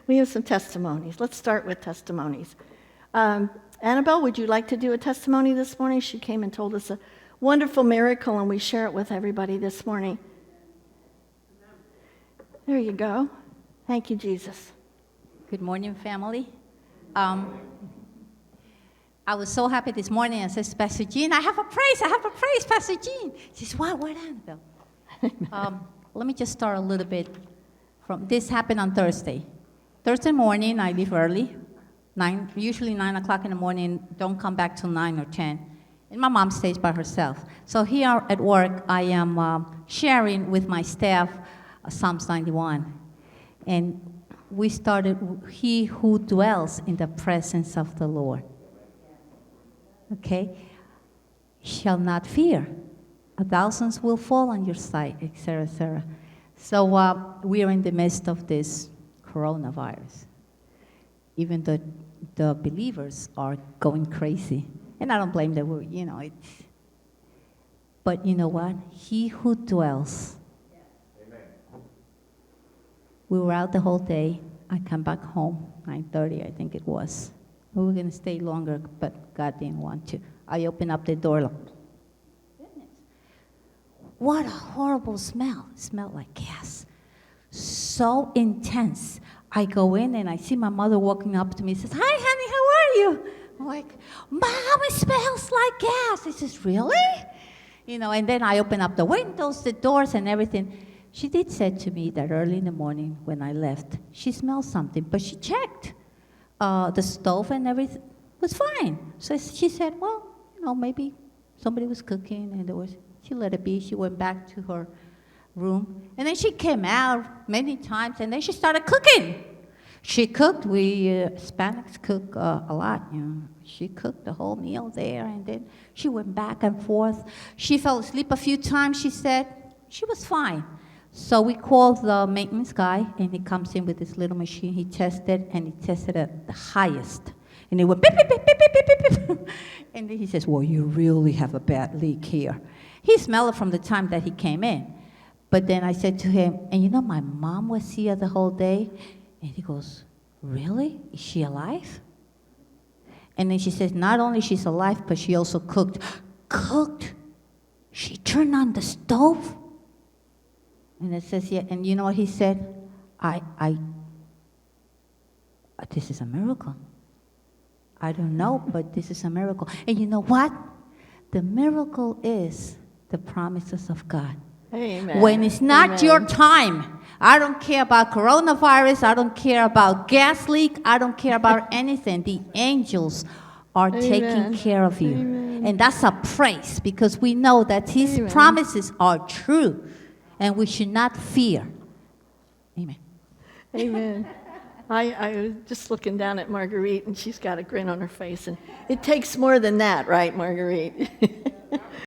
We have some testimonies. Let's start with testimonies. Annabelle, would you like to do a testimony this morning? She came and told us a wonderful miracle, and we share it with everybody this morning. There you go. Thank you, Jesus. Good morning, family. I was so happy this morning. I said, Pastor Jean, I have a praise, Pastor Jean. She says, what, Annabelle? Let me just start a little bit from, this happened on Thursday. Thursday morning, I leave early, usually 9 o'clock in the morning, don't come back till 9 or 10. And my mom stays by herself. So here at work, I am sharing with my staff Psalms 91. And we started, he who dwells in the presence of the Lord, okay, shall not fear. 1,000 will fall on your side, etc., etc. So we are in the midst of this coronavirus. Even the believers are going crazy. And I don't blame them, but you know what? He who dwells. Amen. We were out the whole day. I come back home, 9:30, I think it was. We were going to stay longer, but God didn't want to. I opened up the door, like, goodness, what a horrible smell. It smelled like gas. So intense. I go in and I see my mother walking up to me and says, hi, honey, how are you? I'm like, Mom, it smells like gas. She says, really? And then I open up the windows, the doors, and everything. She did say to me that early in the morning when I left, she smelled something, but she checked. The stove and everything was fine. So she said, well, maybe somebody was cooking, and she let it be. She went back to her room, and then she came out many times, and then she started cooking. She cooked. We Hispanics cook a lot. She cooked the whole meal there, and then she went back and forth. She fell asleep a few times. She said she was fine. So we called the maintenance guy, and he comes in with this little machine. He tested, and he tested at the highest. And it went beep, beep, beep, beep, beep, beep, beep. And then he says, well, you really have a bad leak here. He smelled it from the time that he came in. But then I said to him, and my mom was here the whole day. And he goes, really? Is she alive? And then she says, not only she's alive, but she also cooked. Cooked? She turned on the stove? And it says, yeah, and you know what he said? This is a miracle. I don't know, but this is a miracle. And you know what? The miracle is the promises of God. Amen. When it's not your time, I don't care about coronavirus, I don't care about gas leak, I don't care about anything. The angels are taking care of you. Amen. And that's a praise, because we know that his promises are true. And we should not fear. Amen. Amen. I was just looking down at Marguerite, and she's got a grin on her face. And it takes more than that, right, Marguerite?